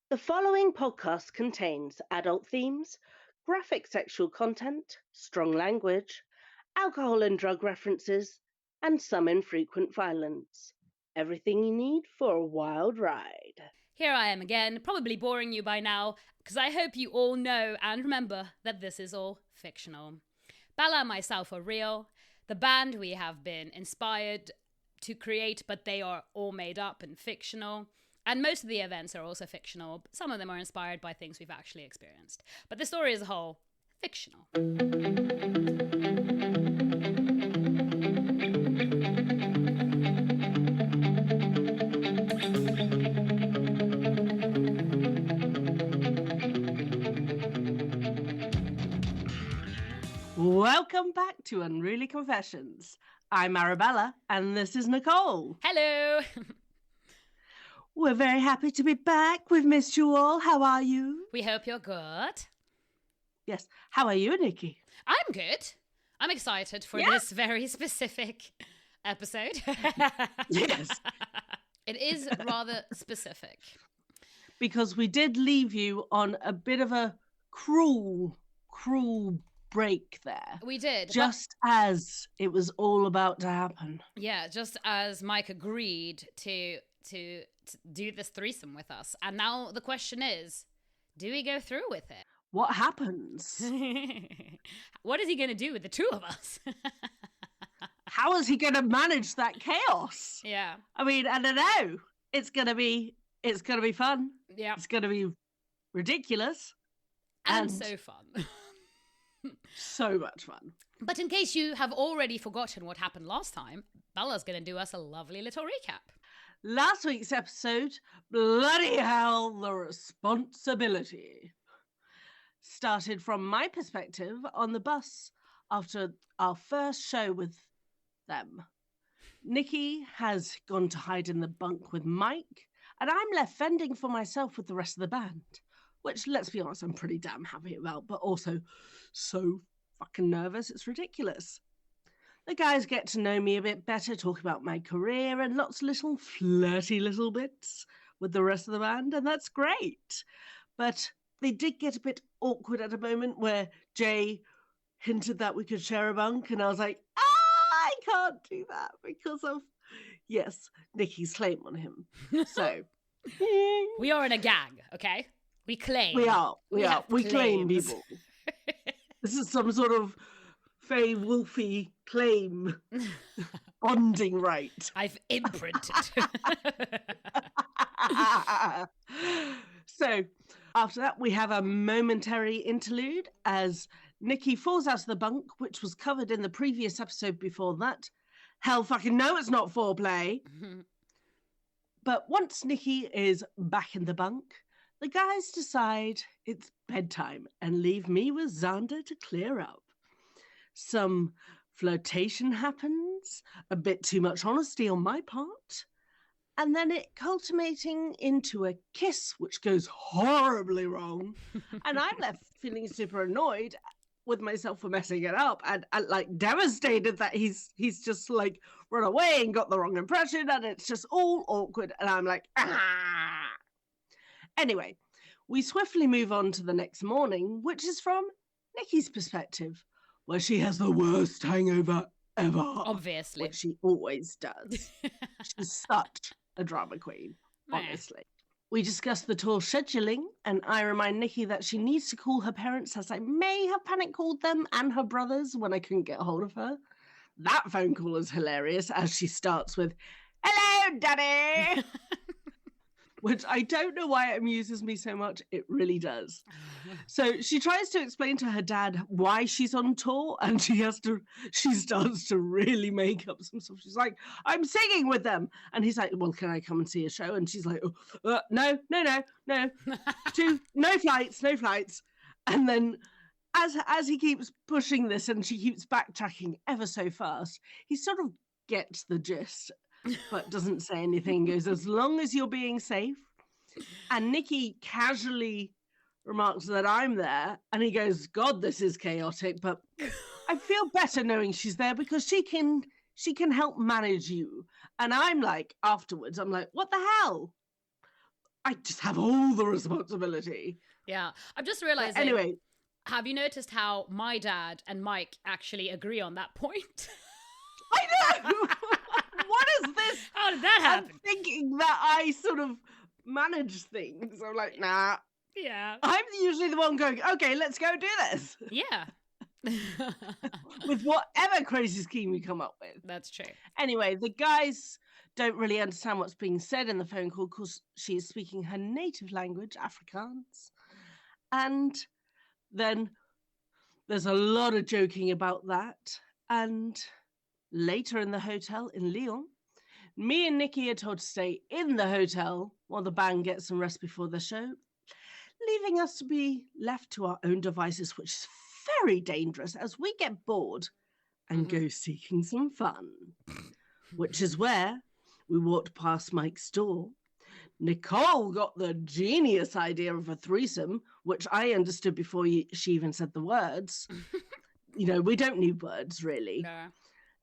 The following podcast contains adult themes, graphic sexual content, strong language, alcohol and drug references, and some infrequent violence. Everything you need for a wild ride. Here I am again, probably boring you by now, because I hope you all know and remember that this is all fictional. Bella and myself are real. The band we have been inspired to create, but they are all made up and fictional. And most of the events are also fictional. Some of them are inspired by things we've actually experienced. But the story as a whole, fictional. Welcome back to Unruly Confessions. I'm Arabella, and this is Nicole. Hello! We're very happy to be back. We've missed you all. How are you? We hope you're good. Yes. How are you, Nikki? I'm good. I'm excited for this very specific episode. Yes. It is rather specific. Because we did leave you on a bit of a cruel break there. We did. Just as it was all about to happen. Yeah, just as Mike agreed to do this threesome with us. And now the question is, do we go through with it? What happens? What is he going to do with the two of us? How is he going to manage that chaos? Yeah. I mean, I don't know. It's going to be fun. Yeah. It's going to be ridiculous. And so fun. So much fun. But in case you have already forgotten what happened last time, Bella's going to do us a lovely little recap. Last week's episode, bloody hell, the responsibility, started from my perspective on the bus after our first show with them. Nikki has gone to hide in the bunk with Mike, and I'm left fending for myself with the rest of the band, which, let's be honest, I'm pretty damn happy about, but also so fucking nervous, it's ridiculous. The guys get to know me a bit better, talk about my career and lots of little flirty little bits with the rest of the band, and that's great. But they did get a bit awkward at a moment where Jay hinted that we could share a bunk, and I was like, I can't do that because of, yes, Nikki's claim on him. So we are in a gang, okay? We claim. We are. We claim claims. people. This is some sort of Fey Wolfie claim bonding right. I've imprinted. So after that, we have a momentary interlude as Nikki falls out of the bunk, which was covered in the previous episode before that. Hell fucking no, it's not foreplay. But once Nikki is back in the bunk, the guys decide it's bedtime and leave me with Xander to clear up. Some flirtation happens, a bit too much honesty on my part, and then it culminating into a kiss, which goes horribly wrong. And I'm left feeling super annoyed with myself for messing it up and like devastated that he's just like run away and got the wrong impression, and it's just all awkward. And I'm like, ah. Anyway, we swiftly move on to the next morning, which is from Nikki's perspective, where she has the worst hangover ever. Obviously. Which she always does. She's such a drama queen, honestly. We discuss the tour scheduling, and I remind Nikki that she needs to call her parents, as I may have panic called them and her brothers when I couldn't get a hold of her. That phone call is hilarious, as she starts with, "Hello, Daddy!" Which I don't know why it amuses me so much. It really does. So she tries to explain to her dad why she's on tour, and she starts to really make up some stuff. She's like, "I'm singing with them." And he's like, "Well, can I come and see a show?" And she's like, no. No flights. And then as he keeps pushing this and she keeps backtracking ever so fast, he sort of gets the gist, but doesn't say anything. Goes, "As long as you're being safe." And Nikki casually remarks that I'm there, and he goes, "God, this is chaotic, but I feel better knowing she's there because she can help manage you." And I'm like, afterwards, I'm like, what the hell? I just have all the responsibility. Yeah. I'm just realizing. But anyway. Have you noticed how my dad and Mike actually agree on that point? I know! What is this? How did that happen? I'm thinking that I sort of manage things. I'm like, nah. Yeah. I'm usually the one going, okay, let's go do this. Yeah. With whatever crazy scheme we come up with. That's true. Anyway, the guys don't really understand what's being said in the phone call because she is speaking her native language, Afrikaans. And then there's a lot of joking about that. And later in the hotel in Lyon, me and Nikki are told to stay in the hotel while the band gets some rest before the show, leaving us to be left to our own devices, which is very dangerous as we get bored and go seeking some fun, which is where we walked past Mike's door. Nicole got the genius idea of a threesome, which I understood before she even said the words. We don't need words, really. No.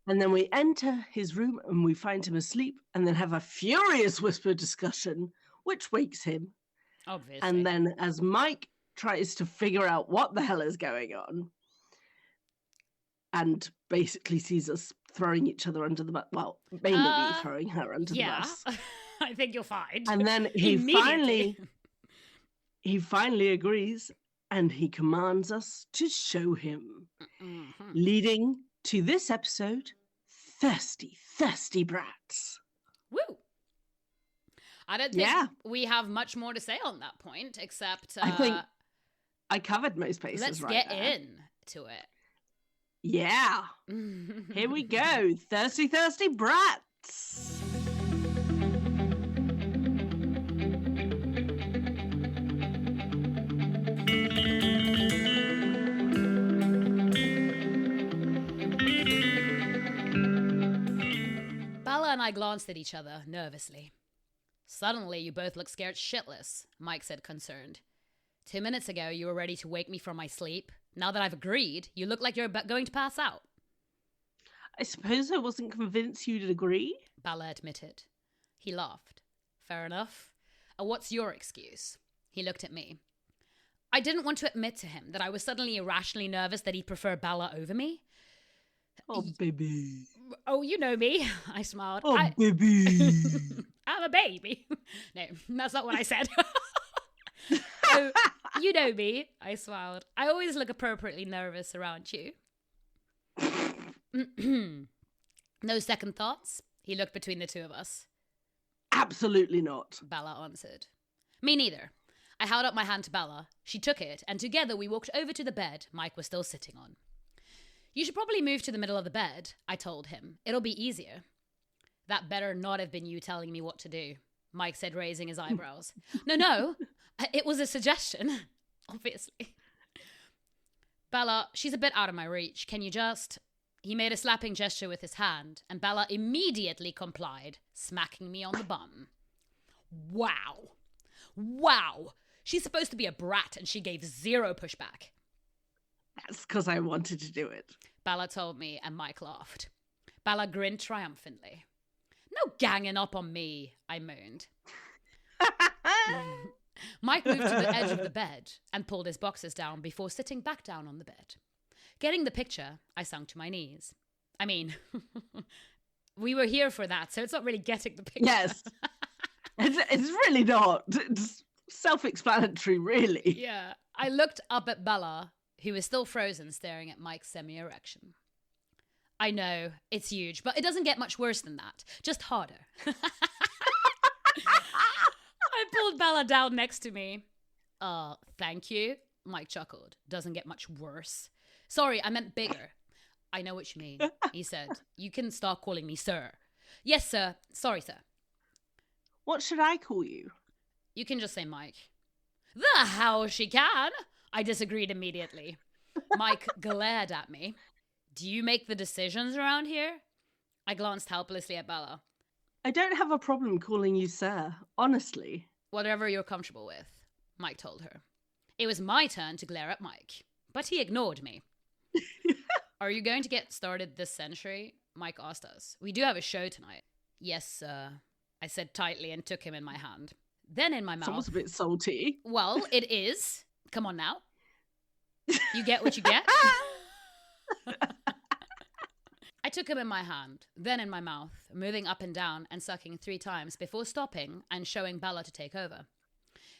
And then we enter his room and we find him asleep and then have a furious whisper discussion, which wakes him. Obviously. And then as Mike tries to figure out what the hell is going on and basically sees us throwing each other under the bus. Well, mainly me throwing her under the bus. I think you'll find. And then he finally agrees and he commands us to show him. Leading to this episode, Thirsty, Thirsty Brats. Woo! I don't think we have much more to say on that point, except... I think I covered most bases let's right get there. into it. Yeah. Here we go. Thirsty, Thirsty Brats. Bella and I glanced at each other nervously. Suddenly, you both look scared shitless, Mike said, concerned. 2 minutes ago, you were ready to wake me from my sleep. Now that I've agreed, you look like you're going to pass out. I suppose I wasn't convinced you'd agree. Bella admitted. He laughed. Fair enough. What's your excuse? He looked at me. I didn't want to admit to him that I was suddenly irrationally nervous that he'd prefer Bella over me. Oh, baby. Oh, you know me. I smiled. Oh, baby. I'm a baby. No, that's not what I said. Oh, you know me. I smiled. I always look appropriately nervous around you. No second thoughts? He looked between the two of us. Absolutely not. Bella answered. Me neither. I held up my hand to Bella. She took it, and together we walked over to the bed Mike was still sitting on. You should probably move to the middle of the bed, I told him. It'll be easier. That better not have been you telling me what to do, Mike said, raising his eyebrows. No, it was a suggestion, obviously. Bella, she's a bit out of my reach. Can you just... He made a slapping gesture with his hand, and Bella immediately complied, smacking me on the bum. Wow. She's supposed to be a brat, and she gave zero pushback. That's because I wanted to do it. Bella told me, and Mike laughed. Bella grinned triumphantly. No ganging up on me, I moaned. Mike moved to the edge of the bed and pulled his boxers down before sitting back down on the bed. Getting the picture, I sunk to my knees. I mean, we were here for that, so it's not really getting the picture. Yes. It's really not. It's self-explanatory, really. Yeah. I looked up at Bella, who was still frozen, staring at Mike's semi-erection. I know, it's huge, but it doesn't get much worse than that. Just harder. I pulled Bella down next to me. Thank you, Mike chuckled. Doesn't get much worse. Sorry, I meant bigger. I know what you mean, he said. You can start calling me sir. Yes, sir. Sorry, sir. What should I call you? You can just say Mike. The hell she can! I disagreed immediately. Mike glared at me. Do you make the decisions around here? I glanced helplessly at Bella. I don't have a problem calling you sir, honestly. Whatever you're comfortable with, Mike told her. It was my turn to glare at Mike, but he ignored me. Are you going to get started this century? Mike asked us. We do have a show tonight. Yes, sir, I said tightly and took him in my hand. Then in my mouth. Someone's a bit salty. Well, it is. Come on now. You get what you get. I took him in my hand, then in my mouth, moving up and down and sucking 3 times before stopping and showing Bella to take over.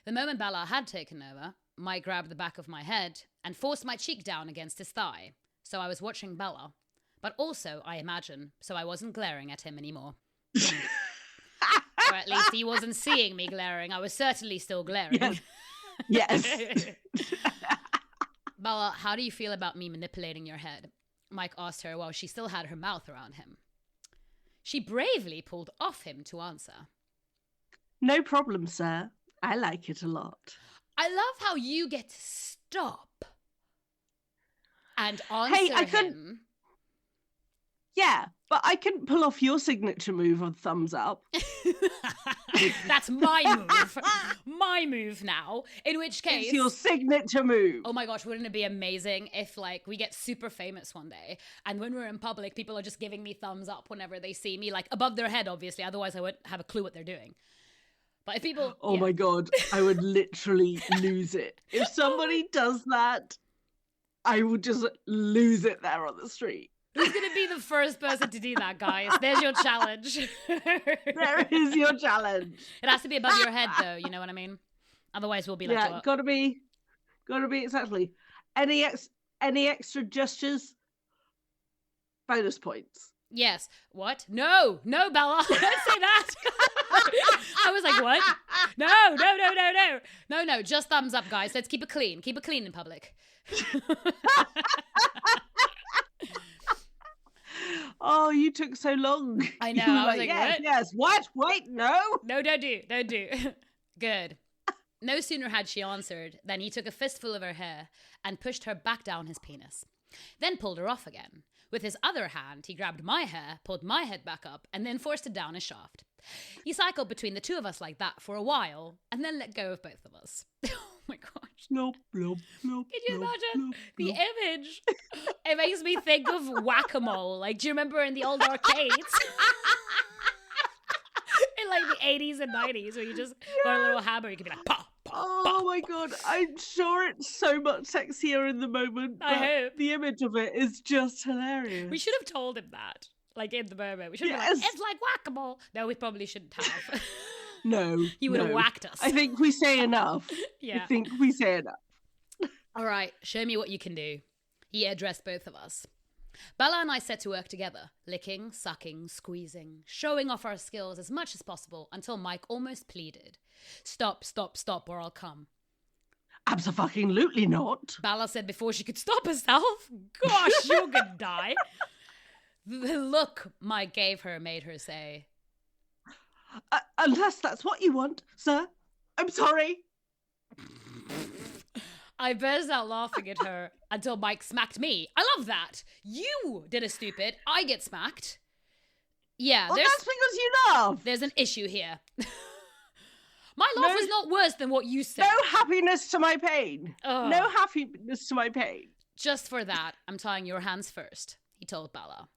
The moment Bella had taken over, Mike grabbed the back of my head and forced my cheek down against his thigh. So I was watching Bella, but also, I imagine, so I wasn't glaring at him anymore. Or at least he wasn't seeing me glaring. I was certainly still glaring. Yes. Bella, how do you feel about me manipulating your head? Mike asked her while she still had her mouth around him. She bravely pulled off him to answer. No problem, sir. I like it a lot. I love how you get to stop and answer him. Yeah, but I couldn't pull off your signature move of thumbs up. That's my move. My move now. In which case... It's your signature move. Oh my gosh, wouldn't it be amazing if, like, we get super famous one day and when we're in public, people are just giving me thumbs up whenever they see me, like, above their head, obviously. Otherwise, I wouldn't have a clue what they're doing. But if people... Oh my God, I would literally lose it. If somebody does that, I would just lose it there on the street. Who's going to be the first person to do that, guys? There's your challenge. There is your challenge. It has to be above your head, though. You know what I mean? Otherwise, we'll be like... Yeah, gotta be exactly. Any extra gestures? Bonus points. Yes. What? No, Bella. Don't say that. I was like, what? No. Just thumbs up, guys. Let's keep it clean. Keep it clean in public. Oh, you took so long. I know. I was like, yes, what? Yes. What? Wait, no. No, don't do. Good. No sooner had she answered than he took a fistful of her hair and pushed her back down his penis. Then pulled her off again. With his other hand, he grabbed my hair, pulled my head back up, and then forced it down his shaft. He cycled between the two of us like that for a while, and then let go of both of us. Oh my gosh. Nope. Can Can you imagine the image? It makes me think of whack-a-mole. Like, do you remember in the old arcades? In like the 80s and 90s, where you just got a little hammer, you could be like, pop. Oh my God, I'm sure it's so much sexier in the moment. I hope. The image of it is just hilarious. We should have told him that, like in the moment. We should have been like, it's like whack-a-mole. No, we probably shouldn't have. No. He would have whacked us. I think we say enough. Yeah. I think we say enough. All right, show me what you can do. He addressed both of us. Bella and I set to work together, licking, sucking, squeezing, showing off our skills as much as possible until Mike almost pleaded. Stop, or I'll come. Abso-fucking-lutely not. Bella said before she could stop herself. Gosh, you're gonna die. The look Mike gave her made her say, unless that's what you want, sir. I'm sorry. I burst out laughing at her until Mike smacked me. I love that. You did a stupid. I get smacked. Yeah, well, that's because you laugh. There's an issue here. My laugh was not worse than what you said. No happiness to my pain. Ugh. No happiness to my pain. Just for that, I'm tying your hands first, he told Bella.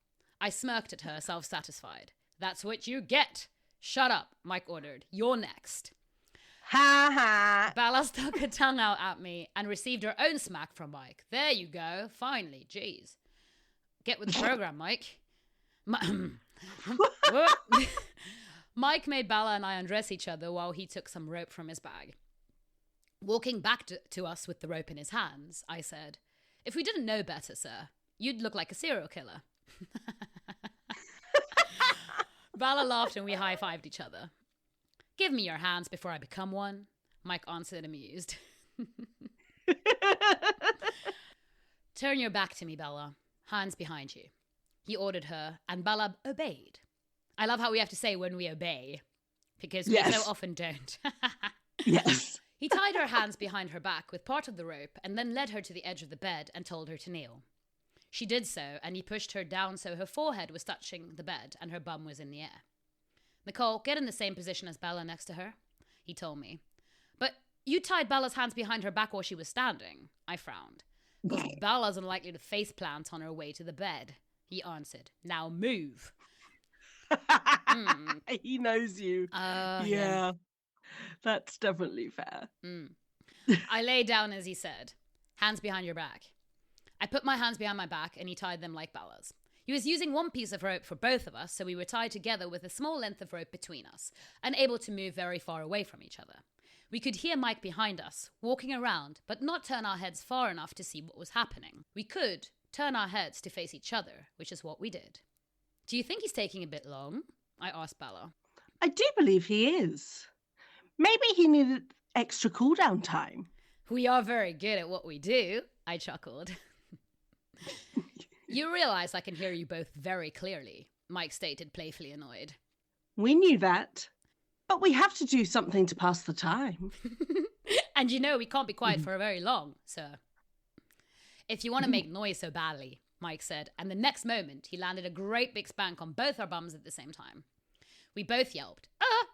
I smirked at her, self-satisfied. That's what you get. Shut up, Mike ordered. You're next. Ha ha. Bella stuck her tongue out at me and received her own smack from Mike. There you go. Finally, jeez. Get with the program, Mike. Mike made Bella and I undress each other while he took some rope from his bag. Walking back to us with the rope in his hands, I said, if we didn't know better, sir, you'd look like a serial killer. Bella laughed and we high-fived each other. Give me your hands before I become one, Mike answered, amused. Turn your back to me, Bella. Hands behind you. He ordered her, and Bella obeyed. I love how we have to say when we obey, because we so often don't. Yes. He tied her hands behind her back with part of the rope and then led her to the edge of the bed and told her to kneel. She did so, and he pushed her down so her forehead was touching the bed and her bum was in the air. Nicole, get in the same position as Bella next to her, he told me. But you tied Bella's hands behind her back while she was standing, I frowned. Because Bella's unlikely to face plant on her way to the bed, he answered. Now move. He knows you. Yeah. That's definitely fair. I lay down as he said, hands behind your back. I put my hands behind my back and he tied them like Bella's. He was using one piece of rope for both of us, so we were tied together with a small length of rope between us, unable to move very far away from each other. We could hear Mike behind us, walking around, but not turn our heads far enough to see what was happening. We could turn our heads to face each other, which is what we did. Do you think he's taking a bit long? I asked Bella. I do believe he is. Maybe he needed extra cool-down time. We are very good at what we do, I chuckled. You realize I can hear you both very clearly, Mike stated, playfully annoyed. We knew that, but we have to do something to pass the time. And you know we can't be quiet for very long, sir. If you want to make noise so badly, Mike said, and the next moment he landed a great big spank on both our bums at the same time. We both yelped, ah!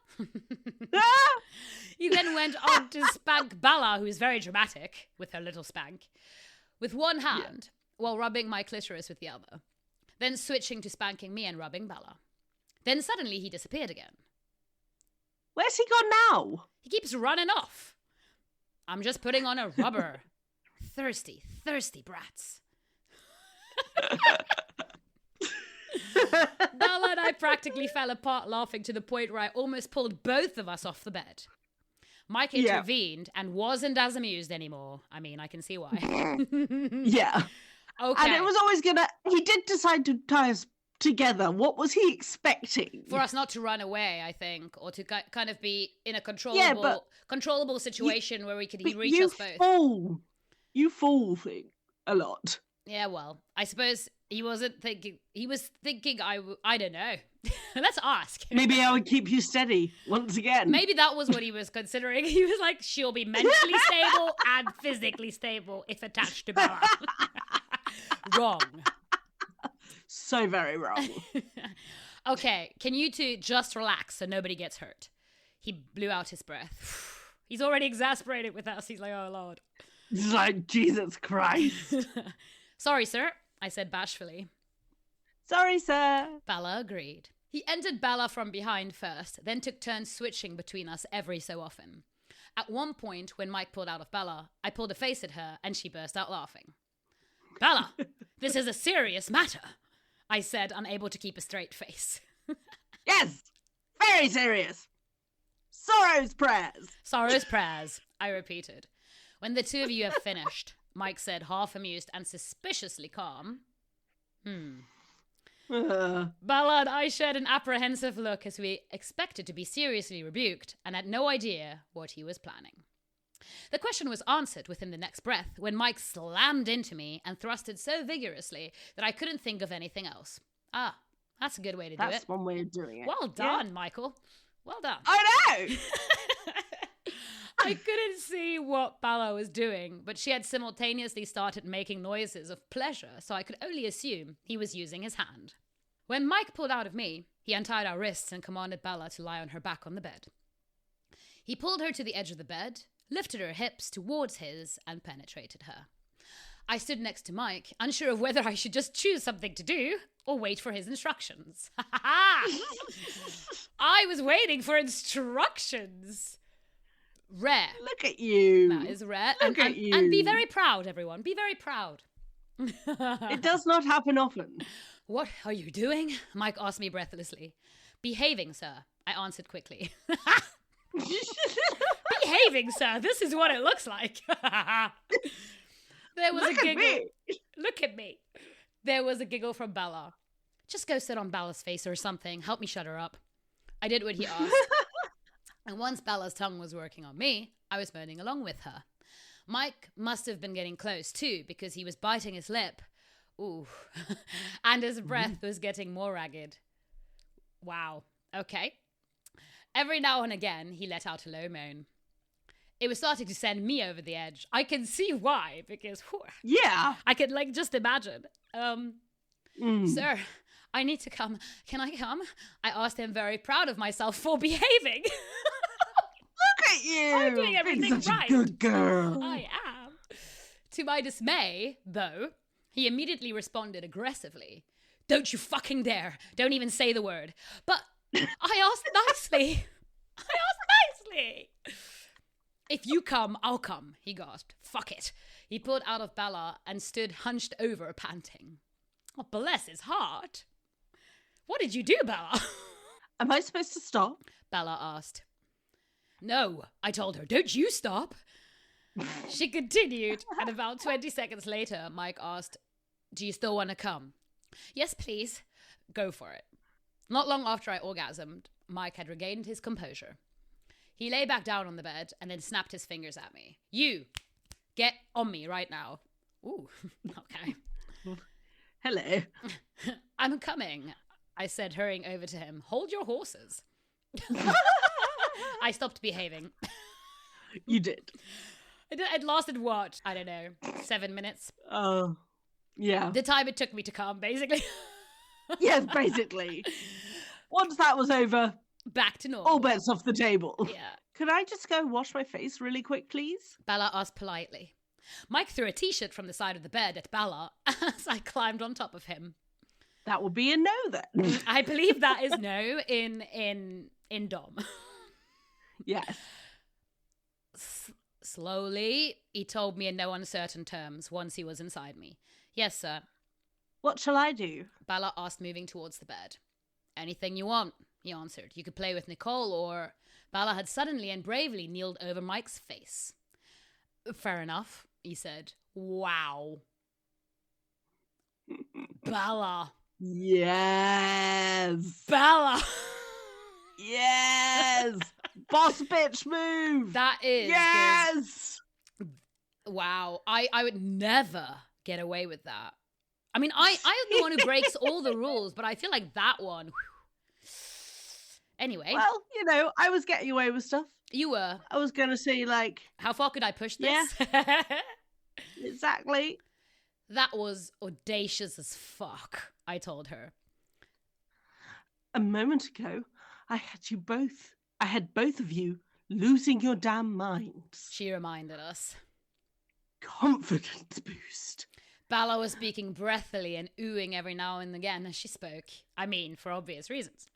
He then went on to spank Bella, who is very dramatic, with her little spank, with one hand, while rubbing my clitoris with the other, then switching to spanking me and rubbing Bella. Then suddenly he disappeared again. Where's he gone now? He keeps running off. I'm just putting on a rubber. Thirsty, thirsty brats. Bella and I practically fell apart laughing to the point where I almost pulled both of us off the bed. Mike intervened and wasn't as amused anymore. I mean, I can see why. Yeah. Okay. And it was always he did decide to tie us together. What was he expecting? For us not to run away, I think, or to kind of be in a controllable situation where he could reach us both. You fool thing a lot. Yeah, well, I suppose he wasn't thinking. He was thinking I don't know. Let's ask. Maybe I would keep you steady once again. Maybe that was what he was considering. He was like, she'll be mentally stable and physically stable if attached to Bella. Wrong. So very wrong. Okay, can you two just relax so nobody gets hurt? He blew out his breath. He's already exasperated with us. He's like, oh, Lord. It's like, Jesus Christ. Sorry, sir, I said bashfully. Sorry, sir. Bella agreed. He entered Bella from behind first, then took turns switching between us every so often. At one point, when Mike pulled out of Bella, I pulled a face at her and she burst out laughing. Bella, this is a serious matter, I said, unable to keep a straight face. Yes, very serious. Sorrow's prayers. Sorrow's prayers, I repeated. When the two of you have finished, Mike said, half amused and suspiciously calm. Bella and I shared an apprehensive look as we expected to be seriously rebuked and had no idea what he was planning. The question was answered within the next breath when Mike slammed into me and thrusted so vigorously that I couldn't think of anything else. Ah, that's a good way to do it. That's one way of doing it. Well done, Michael. Well done. I know! I couldn't see what Bella was doing, but she had simultaneously started making noises of pleasure, so I could only assume he was using his hand. When Mike pulled out of me, he untied our wrists and commanded Bella to lie on her back on the bed. He pulled her to the edge of the bed, lifted her hips towards his, and penetrated her. I stood next to Mike, unsure of whether I should just choose something to do or wait for his instructions. I was waiting for instructions. Rare. Look at you. That is rare. Look at you. And be very proud, everyone. Be very proud. It does not happen often. What are you doing? Mike asked me breathlessly. Behaving, sir, I answered quickly. Behaving, sir. This is what it looks like. There was a giggle. Look at me. There was a giggle from Bella. Just go sit on Bella's face or something. Help me shut her up. I did what he asked. And once Bella's tongue was working on me, I was moaning along with her. Mike must have been getting close too, because he was biting his lip. Ooh. And his breath was getting more ragged. Wow. Okay. Every now and again, he let out a low moan. It was starting to send me over the edge. I can see why, because yeah, I could just imagine. Sir, I need to come. Can I come? I asked him, very proud of myself for behaving. Look at you. I'm doing everything Being such right. a good girl. I am. To my dismay, though, he immediately responded aggressively. Don't you fucking dare. Don't even say the word. But I asked nicely. I asked nicely. If you come, I'll come, he gasped. Fuck it. He pulled out of Bella and stood hunched over, panting. Oh, bless his heart. What did you do, Bella? Am I supposed to stop? Bella asked. No, I told her. Don't you stop. She continued, and about 20 seconds later, Mike asked, do you still want to come? Yes, please. Go for it. Not long after I orgasmed, Mike had regained his composure. He lay back down on the bed and then snapped his fingers at me. You, get on me right now. Ooh, okay. Hello. I'm coming, I said, hurrying over to him. Hold your horses. I stopped behaving. You did. It lasted what? I don't know, 7 minutes? Oh, yeah. The time it took me to come, basically. Yes, basically. Once that was over, back to normal. all bets off the table. Yeah. Could I just go wash my face really quick, please? Bella asked politely. Mike threw a t-shirt from the side of the bed at Bella as I climbed on top of him. That would be a no then. I believe that is no in Dom. Yes. Slowly, he told me in no uncertain terms once he was inside me. Yes, sir. What shall I do? Bella asked, moving towards the bed. Anything you want, he answered. You could play with Nicole, or... Bella had suddenly and bravely kneeled over Mike's face. Fair enough, he said. Wow. Bella. Yes. Bella. Yes. Boss bitch move. That is. Yes. Good. Wow. I would never get away with that. I mean, I'm the one who breaks all the rules, but I feel like that one... Anyway. Well, you know, I was getting away with stuff. You were. I was going to say, like... How far could I push this? Yeah. Exactly. That was audacious as fuck, I told her. A moment ago, I had both of you losing your damn minds. She reminded us. Confidence boost. Bella was speaking breathily and oohing every now and again as she spoke. I mean, for obvious reasons.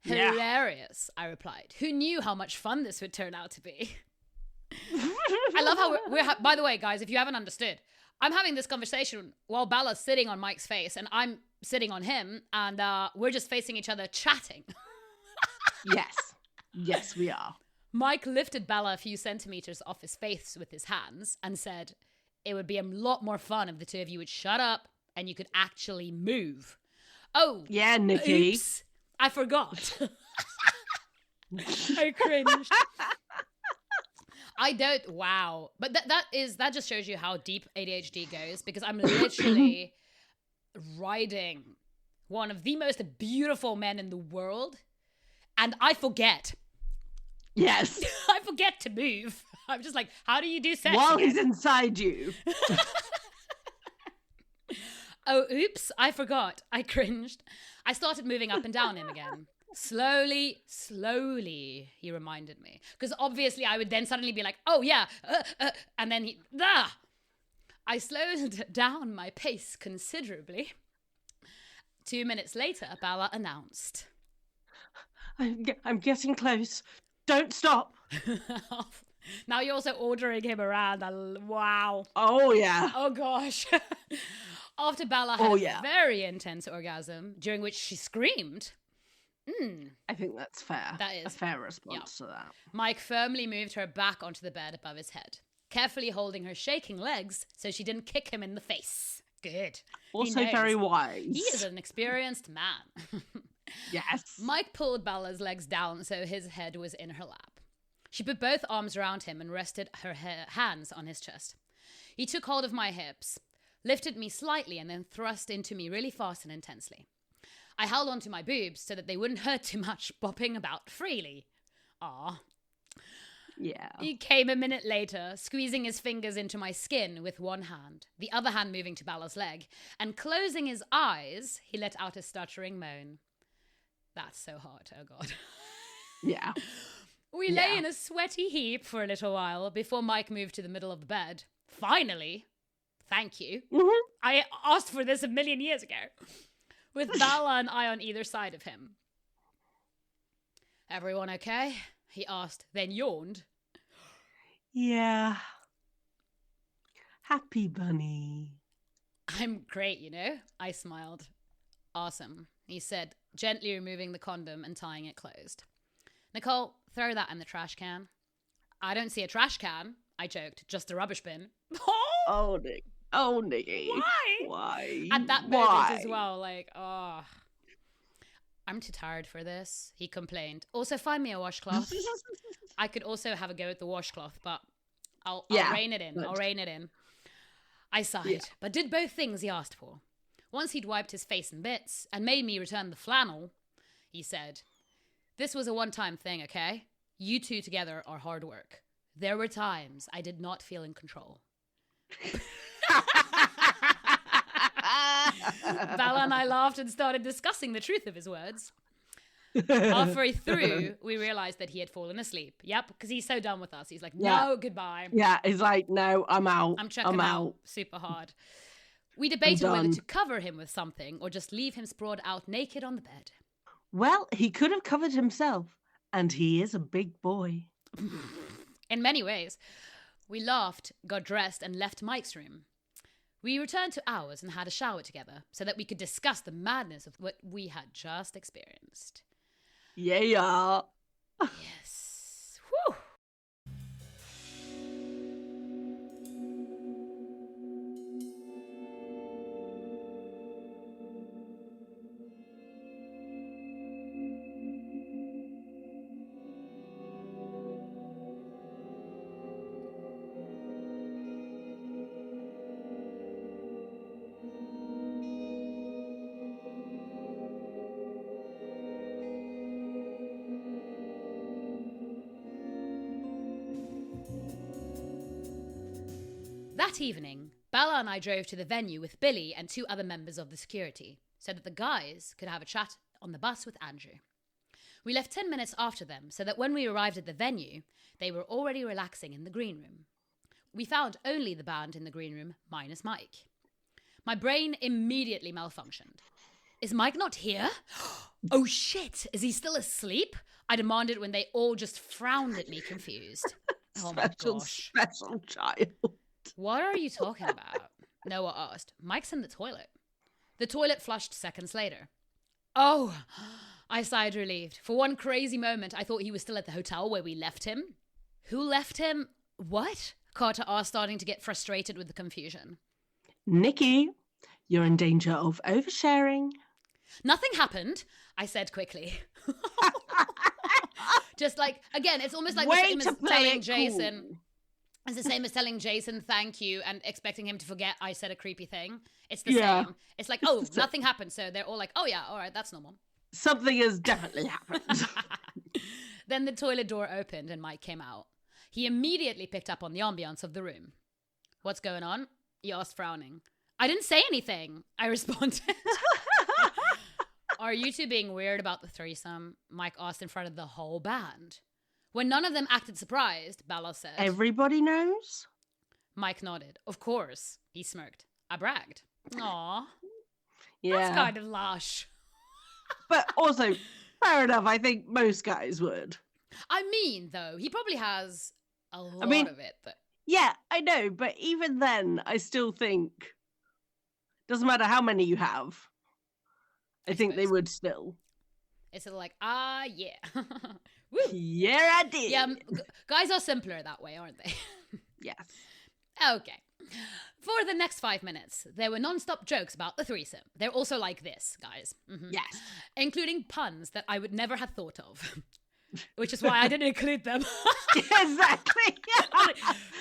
Yeah. Hilarious, I replied. Who knew how much fun this would turn out to be? I love how we're by the way, guys, if you haven't understood, I'm having this conversation while Bella's sitting on Mike's face and I'm sitting on him, and we're just facing each other chatting. Yes. Yes, we are. Mike lifted Bella a few centimeters off his face with his hands and said, it would be a lot more fun if the two of you would shut up and you could actually move. Oh, yeah, Nikki. Oops, I forgot. I cringed. I don't, wow. But that just shows you how deep ADHD goes, because I'm literally riding one of the most beautiful men in the world, and I forget. Yes. I forget to move. I'm just like, how do you do sex while again? he's inside you? Oh, oops, I forgot. I cringed. I started moving up and down him again. Slowly, he reminded me. Because obviously I would then suddenly be like, oh yeah, and then I slowed down my pace considerably. 2 minutes later, Bella announced. I'm getting close. Don't stop. Now you're also ordering him around. Wow. Oh, yeah. Oh, gosh. After Bella had a very intense orgasm, during which she screamed. I think that's fair. That is a fair response to that. Mike firmly moved her back onto the bed above his head, carefully holding her shaking legs so she didn't kick him in the face. Good. Also very wise. He is an experienced man. Yes. Mike pulled Bella's legs down so his head was in her lap. She put both arms around him and rested her hands on his chest. He took hold of my hips, lifted me slightly, and then thrust into me really fast and intensely. I held onto my boobs so that they wouldn't hurt too much, bopping about freely. Ah. Yeah. He came a minute later, squeezing his fingers into my skin with one hand, the other hand moving to Bella's leg, and closing his eyes, he let out a stuttering moan. That's so hot, oh God. Yeah. We lay in a sweaty heap for a little while before Mike moved to the middle of the bed. Finally. Thank you. Mm-hmm. I asked for this a million years ago. With Bella and I on either side of him. Everyone okay? He asked, then yawned. Yeah. Happy bunny. I'm great, you know? I smiled. Awesome, he said, gently removing the condom and tying it closed. Nicole, throw that in the trash can. I don't see a trash can, I joked, just a rubbish bin. Oh, Nick. Oh, Nicky. Why? Why? At that moment as well, like, oh. I'm too tired for this, he complained. Also, find me a washcloth. I could also have a go at the washcloth, but I'll rein it in. Good. I'll rein it in. I sighed, but did both things he asked for. Once he'd wiped his face in bits and made me return the flannel, he said, "This was a one-time thing, okay? You two together are hard work. There were times I did not feel in control." Bella and I laughed and started discussing the truth of his words. Halfway through, we realized that he had fallen asleep. Yep, because he's so done with us. He's like, no, goodbye. Yeah, he's like, no, I'm out. I'm checking out super hard. We debated whether to cover him with something or just leave him sprawled out naked on the bed. Well, he could have covered himself, and he is a big boy. In many ways. We laughed, got dressed, and left Mike's room. We returned to ours and had a shower together so that we could discuss the madness of what we had just experienced. Yeah. Yes. Whew. That evening, Bella and I drove to the venue with Billy and 2 other members of the security so that the guys could have a chat on the bus with Andrew. We left 10 minutes after them so that when we arrived at the venue, they were already relaxing in the green room. We found only the band in the green room minus Mike. My brain immediately malfunctioned. Is Mike not here? Oh shit, is he still asleep? I demanded when they all just frowned at me confused. Oh my gosh. Special child. What are you talking about? Noah asked. Mike's in the toilet. The toilet flushed seconds later. Oh, I sighed relieved. For one crazy moment, I thought he was still at the hotel where we left him. Who left him? What? Carter asked, starting to get frustrated with the confusion. Nikki, you're in danger of oversharing. Nothing happened, I said quickly. Just like, again, it's almost like the same as telling Jason. Cool. It's the same as telling Jason thank you and expecting him to forget I said a creepy thing. It's the same. It's like, oh, nothing happened. So they're all like, oh yeah, all right, that's normal. Something has definitely happened. Then the toilet door opened and Mike came out. He immediately picked up on the ambiance of the room. What's going on? He asked, frowning. I didn't say anything, I responded. Are you two being weird about the threesome? Mike asked in front of the whole band. When none of them acted surprised, Bella said, everybody knows? Mike nodded. Of course, he smirked. I bragged. Aw. Yeah. That's kind of lush. But also, fair enough, I think most guys would. I mean, though, he probably has a lot of it. But... Yeah, I know, but even then, I still think, doesn't matter how many you have, I think they would still. It's sort of like, yeah. Woo. Yeah, I did. Yeah, guys are simpler that way, aren't they? Yes. Okay. For the next 5 minutes, there were non-stop jokes about the threesome. They're also like this, guys. Mm-hmm. Yes. Including puns that I would never have thought of. Which is why I didn't include them. Exactly.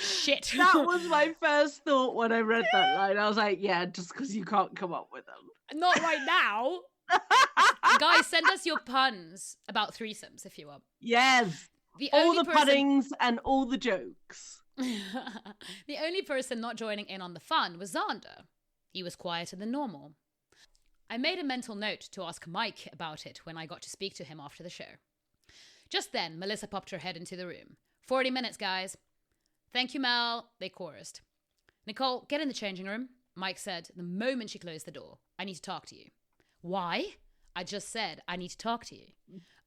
Shit. That was my first thought when I read that line. I was like, yeah, just because you can't come up with them. Not right now. Guys, send us your puns about threesomes if you want. Yes. All the puddings and all the jokes. The only person not joining in on the fun was Xander. He was quieter than normal. I made a mental note to ask Mike about it when I got to speak to him after the show. Just then, Melissa popped her head into the room. 40 minutes, guys. Thank you, Mel, they chorused. Nicole, get in the changing room, Mike said the moment she closed the door. I need to talk to you. Why? I just said I need to talk to you.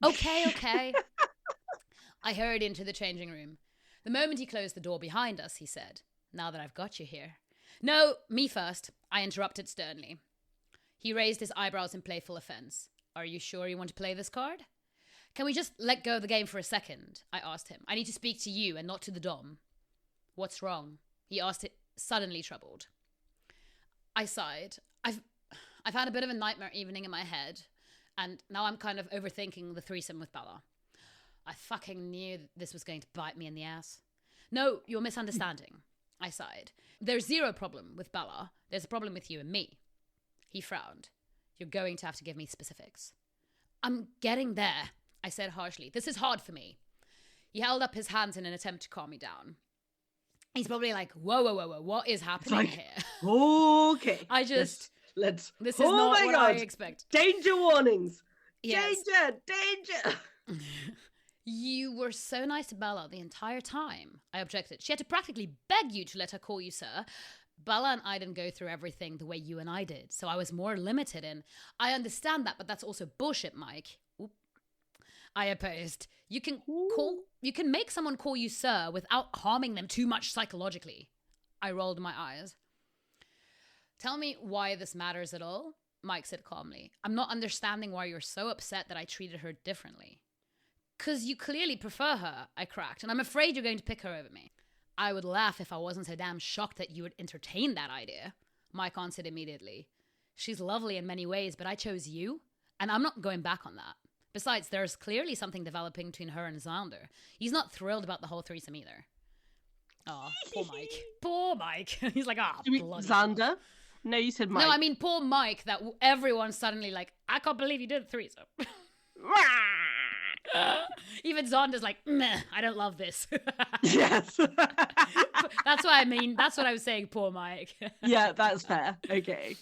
Okay. I hurried into the changing room. The moment he closed the door behind us, he said, "Now that I've got you here." "No, me first," I interrupted sternly. He raised his eyebrows in playful offense. "Are you sure you want to play this card?" "Can we just let go of the game for a second?" I asked him. "I need to speak to you and not to the Dom." "What's wrong?" he asked, it suddenly troubled. I sighed. I've had a bit of a nightmare evening in my head, and now I'm kind of overthinking the threesome with Bella. I fucking knew this was going to bite me in the ass. "No, you're misunderstanding," I sighed. "There's zero problem with Bella. There's a problem with you and me." He frowned. "You're going to have to give me specifics." "I'm getting there," I said harshly. "This is hard for me." He held up his hands in an attempt to calm me down. He's probably like, whoa, what is happening here? Okay. Let's this is not what God. I expect. Danger warnings. Yes. Danger. You were so nice to Bella the entire time, I objected. She had to practically beg you to let her call you sir. Bella and I didn't go through everything the way you and I did, so I was more limited in. I understand that, but that's also bullshit, Mike. Oop. I opposed. You can make someone call you sir without harming them too much psychologically. I rolled my eyes. "Tell me why this matters at all," Mike said calmly. "I'm not understanding why you're so upset that I treated her differently." "'Cause you clearly prefer her," I cracked, "and I'm afraid you're going to pick her over me." "I would laugh if I wasn't so damn shocked that you would entertain that idea," Mike answered immediately. "She's lovely in many ways, but I chose you, and I'm not going back on that. Besides, there's clearly something developing between her and Xander. He's not thrilled about the whole threesome either." Oh, poor Mike. Poor Mike. He's like, bloody Xander? No, you said Mike. No, I mean poor Mike, that everyone's suddenly like, "I can't believe you did a threesome." Even Xander's like, "Meh, I don't love this." Yes. That's what I mean. That's what I was saying, poor Mike. Yeah, that's fair. Okay.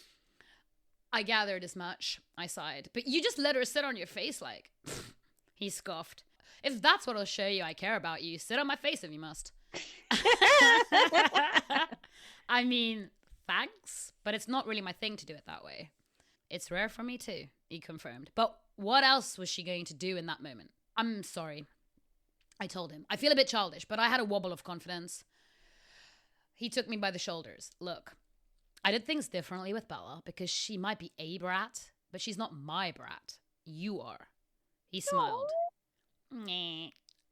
"I gathered as much," I sighed. "But you just let her sit on your face like..." He scoffed. "If that's what'll show you I care about you, sit on my face if you must." I mean, thanks, but it's not really my thing to do it that way. "It's rare for me too," he confirmed. "But what else was she going to do in that moment?" "I'm sorry," I told him. "I feel a bit childish, but I had a wobble of confidence." He took me by the shoulders. "Look, I did things differently with Bella because she might be a brat, but she's not my brat. You are." He smiled. "Nah.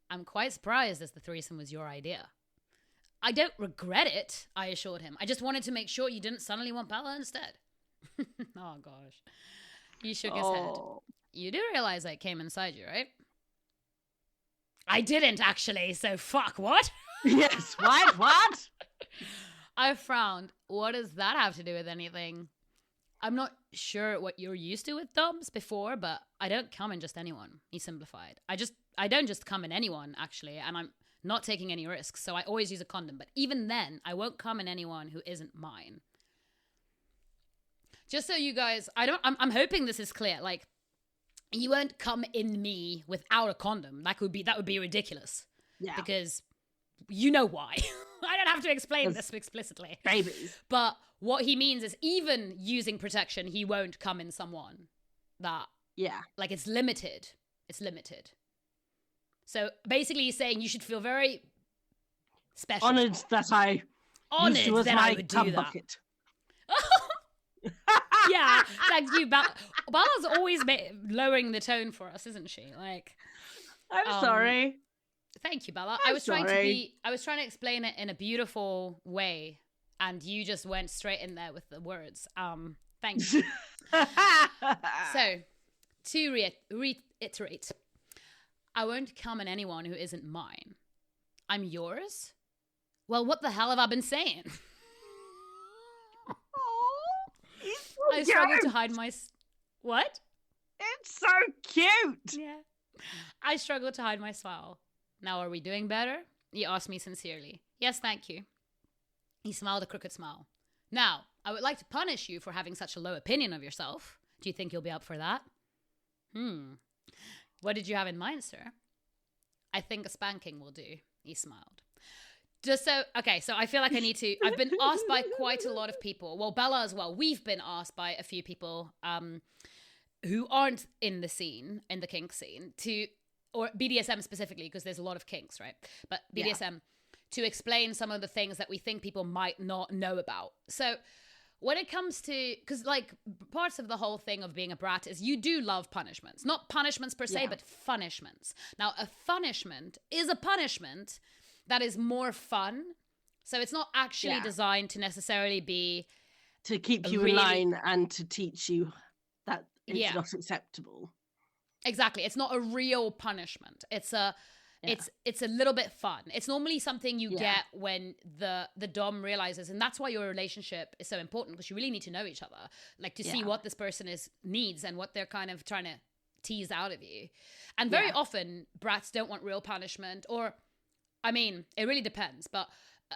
I'm quite surprised as the threesome was your idea." "I don't regret it," I assured him. "I just wanted to make sure you didn't suddenly want Bella instead." Oh, gosh. He shook his head. "You do realize I came inside you, right?" "I didn't, actually, so fuck, what?" Yes, what? I frowned. "What does that have to do with anything?" "I'm not sure what you're used to with Doms before, but I don't come in just anyone," he simplified. I don't just come in anyone, actually, and I'm not taking any risks, so I always use a condom. But even then, I won't come in anyone who isn't mine. Just so you guys, I'm hoping this is clear. Like, you won't come in me without a condom. That would be ridiculous. Yeah. Because you know why. I don't have to explain this explicitly. Babies. But what he means is even using protection, he won't come in someone that, like, it's limited. It's limited. So basically he's saying you should feel very special. Honoured that I used you as my cum bucket. Yeah, thank you. Bella's always lowering the tone for us, isn't she? Like, I'm sorry. Thank you, Bella. I was trying to explain it in a beautiful way, and you just went straight in there with the words. Thank you. So, to reiterate, I won't come in anyone who isn't mine. I'm yours? Well, what the hell have I been saying? I struggled to hide my... What? It's so cute. Yeah. I struggled to hide my smile. Now, are we doing better? He asked me sincerely. Yes, thank you. He smiled a crooked smile. Now, I would like to punish you for having such a low opinion of yourself. Do you think you'll be up for that? What did you have in mind, sir? I think a spanking will do. He smiled. So I feel like I've been asked by quite a lot of people. Well, Bella as well. We've been asked by a few people who aren't in the kink scene, to or BDSM specifically, because there's a lot of kinks, right? But BDSM, to explain some of the things that we think people might not know about. So when it comes to, because like parts of the whole thing of being a brat is you do love punishments. Not punishments per se, but funishments. Now, a funishment is a punishment that is more fun. So it's not actually designed to necessarily be... to keep you in line and to teach you that it's not acceptable. Exactly. It's not a real punishment. It's a it's a little bit fun. It's normally something you get when the dom realizes, and that's why your relationship is so important, because you really need to know each other, like to see what this person needs and what they're kind of trying to tease out of you. And very often brats don't want real punishment, or I mean, it really depends, but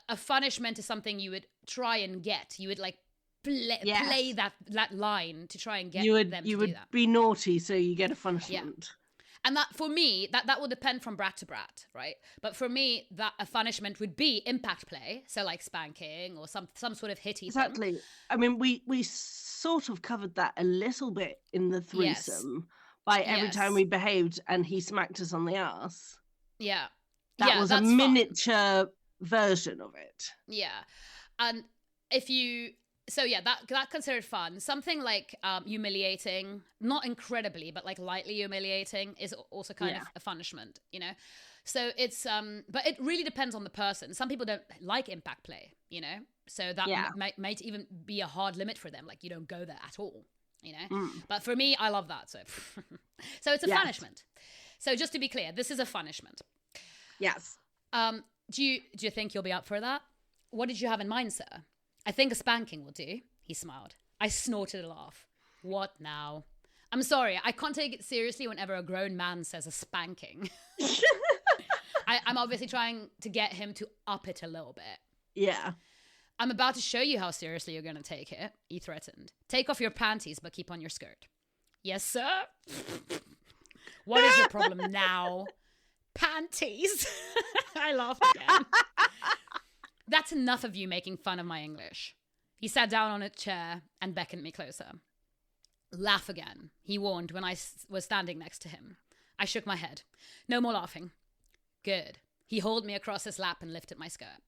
a punishment is something you would try and get. You would like play that line to try and get them to do that. You would be naughty, so you get a punishment. Yeah. And that, for me, that will depend from brat to brat, right? But for me, that a punishment would be impact play, so like spanking or some sort of hitty exactly thing. I mean, we sort of covered that a little bit in the threesome by every time we behaved and he smacked us on the ass. Yeah. That was a miniature version of it. Yeah. And if you... So yeah, that considered fun. Something like humiliating, not incredibly, but like lightly humiliating is also kind of a punishment, you know? So it's, but it really depends on the person. Some people don't like impact play, you know? So that might even be a hard limit for them. Like you don't go there at all, you know? But for me, I love that. So, so it's a punishment. So just to be clear, this is a punishment. Yes. Do you think you'll be up for that? What did you have in mind, sir? I think a spanking will do, he smiled. I snorted a laugh. What now? I'm sorry, I can't take it seriously whenever a grown man says a spanking. I'm obviously trying to get him to up it a little bit. Yeah. I'm about to show you how seriously you're going to take it, he threatened. Take off your panties, but keep on your skirt. Yes, sir? What is your problem now? Panties. I laughed again. That's enough of you making fun of my English. He sat down on a chair and beckoned me closer. Laugh again, he warned when I was standing next to him. I shook my head. No more laughing. Good. He hauled me across his lap and lifted my skirt.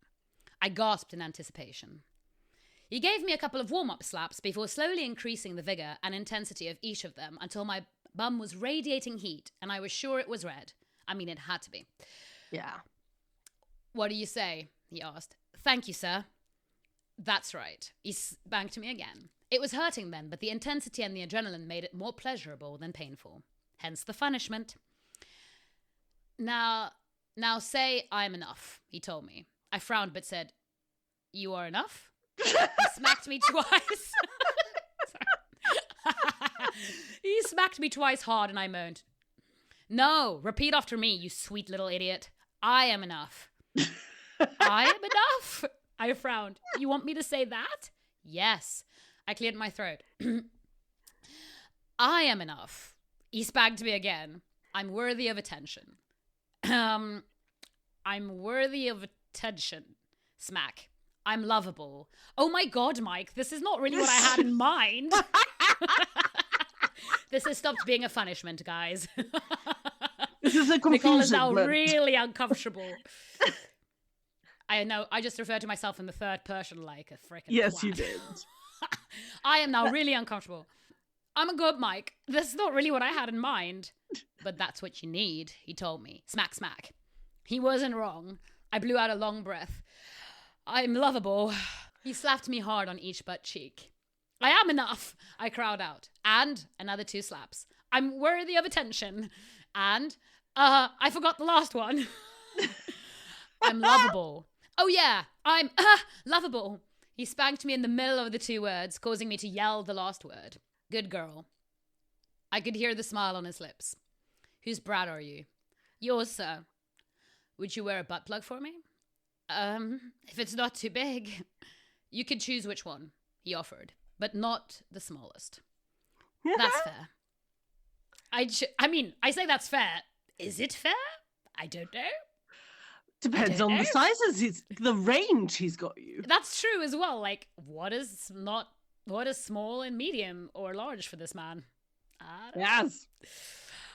I gasped in anticipation. He gave me a couple of warm-up slaps before slowly increasing the vigor and intensity of each of them until my bum was radiating heat and I was sure it was red. I mean, it had to be. Yeah. What do you say? He asked. Thank you, sir. That's right. He spanked me again. It was hurting then, but the intensity and the adrenaline made it more pleasurable than painful. Hence the punishment. Now say I'm enough, he told me. I frowned but said, you are enough? He smacked me twice. He smacked me twice hard and I moaned. No, repeat after me, you sweet little idiot. I am enough. I am enough. I frowned. You want me to say that? Yes. I cleared my throat. I am enough. He spanked me again. I'm worthy of attention. I'm worthy of attention. Smack. I'm lovable. Oh my God, Mike, this is not really what I had in mind. This has stopped being a punishment, guys. This is a confusion. Nicole is now really uncomfortable. I know, I just referred to myself in the third person like a freaking Yes, twat. you did. I am now really uncomfortable. I'm a good Mike. This is not really what I had in mind. But that's what you need, he told me. Smack, smack. He wasn't wrong. I blew out a long breath. I'm lovable. He slapped me hard on each butt cheek. I am enough, I crowed out. And another 2 slaps. I'm worthy of attention. And, I forgot the last one. I'm lovable. Oh yeah, I'm lovable. He spanked me in the middle of the 2 words, causing me to yell the last word. Good girl. I could hear the smile on his lips. Whose brat are you? Yours, sir. Would you wear a butt plug for me? If it's not too big. You could choose which one, he offered, but not the smallest. That's fair. I mean, I say that's fair. Is it fair? I don't know. Depends on the sizes, the range he's got you. That's true as well. Like, what is small and medium or large for this man? Yes.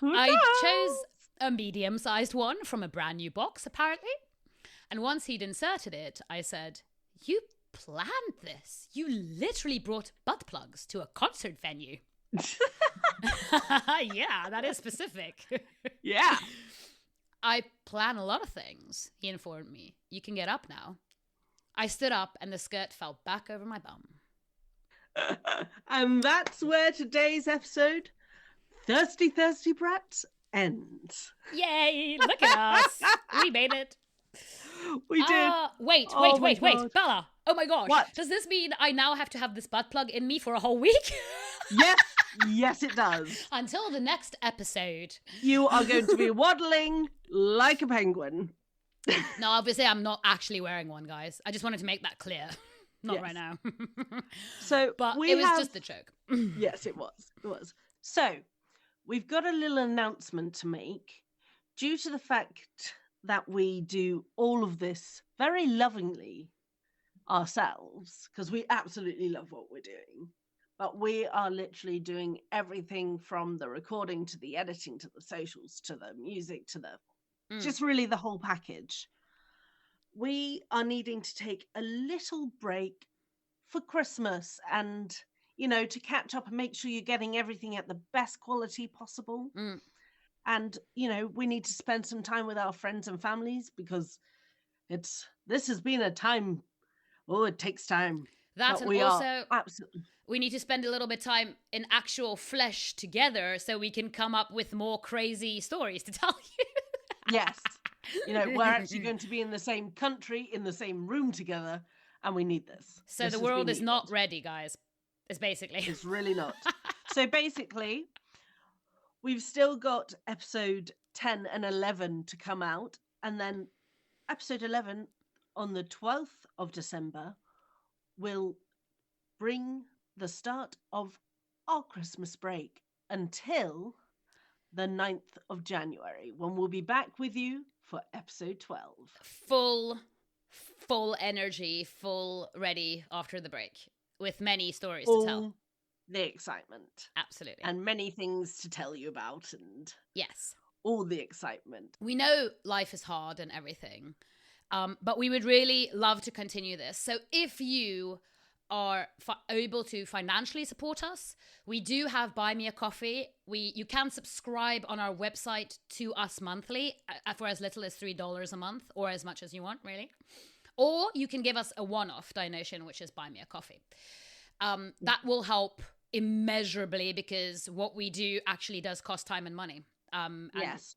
I chose a medium-sized one from a brand new box, apparently. And once he'd inserted it, I said, "You planned this. You literally brought butt plugs to a concert venue." Yeah, that is specific. Yeah. "I plan a lot of things," he informed me. "You can get up now." I stood up and the skirt fell back over my bum. And that's where today's episode, Thirsty Brats, ends. Yay, look at us. We made it. We did. Wait, Bella. Oh my gosh. What? Does this mean I now have to have this butt plug in me for a whole week? Yes, it does. Until the next episode. You are going to be waddling like a penguin. No, obviously I'm not actually wearing one, guys. I just wanted to make that clear. Not right now. But it was just a joke. Yes, it was. So, we've got a little announcement to make. Due to the fact that we do all of this very lovingly ourselves, because we absolutely love what we're doing, but we are literally doing everything from the recording to the editing to the socials to the music to the just really the whole package. We are needing to take a little break for Christmas and, to catch up and make sure you're getting everything at the best quality possible. And, we need to spend some time with our friends and families because this has been a time. Oh, it takes time. That, and also absolutely. We need to spend a little bit of time in actual flesh together so we can come up with more crazy stories to tell you. Yes. We're actually going to be in the same country, in the same room together, and we need this. So the world is not ready, guys. It's really not. So basically, we've still got episode 10 and 11 to come out, and then episode 11 on the 12th of December will bring the start of our Christmas break until the 9th of January, when we'll be back with you for episode 12. Full energy, full ready after the break, with many stories to tell. The excitement. Absolutely. And many things to tell you about, and yes, all the excitement. We know life is hard and everything, but we would really love to continue this. So if you are able to financially support us, we do have Buy Me a Coffee. You can subscribe on our website to us monthly for as little as $3 a month, or as much as you want, really. Or you can give us a one-off donation, which is Buy Me a Coffee. That will help immeasurably because what we do actually does cost time and money. Yes.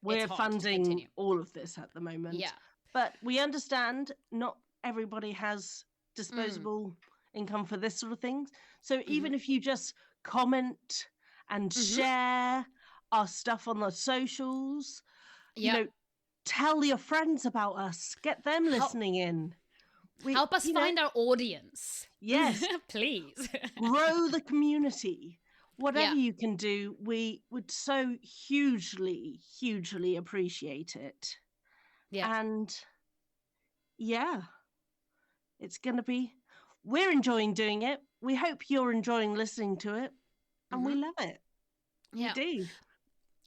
We're funding all of this at the moment. Yeah. But we understand not everybody has disposable income for this sort of things. So even if you just comment and share our stuff on the socials, tell your friends about us, get them listening in. Help us find our audience. Yes. Please. Grow the community. Whatever you can do, we would so hugely, hugely appreciate it. Yeah. And it's going to be, we're enjoying doing it. We hope you're enjoying listening to it. And we love it. Yeah. We do.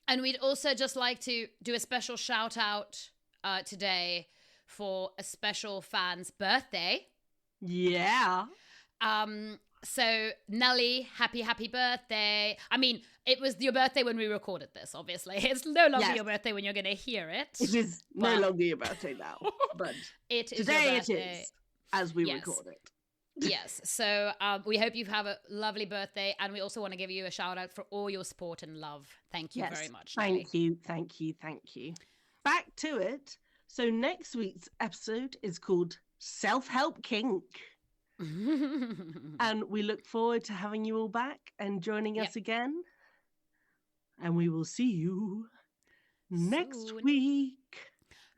And we'd also just like to do a special shout out today for a special fan's birthday. Yeah. So Nelly, happy birthday. I mean, it was your birthday when we recorded this, obviously. It's no longer your birthday when you're going to hear it. It is no longer your birthday now. But today it is, as we record it. Yes. So we hope you have a lovely birthday. And we also want to give you a shout out for all your support and love. Thank you very much. Thank you. Back to it. So next week's episode is called Self-Help Kink. And we look forward to having you all back and joining us again. And we will see you next week.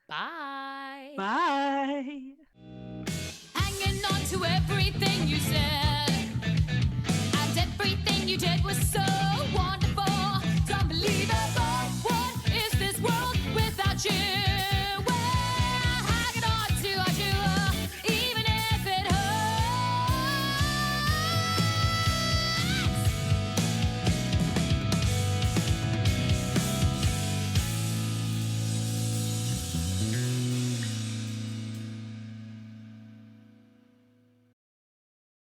Bye. Bye.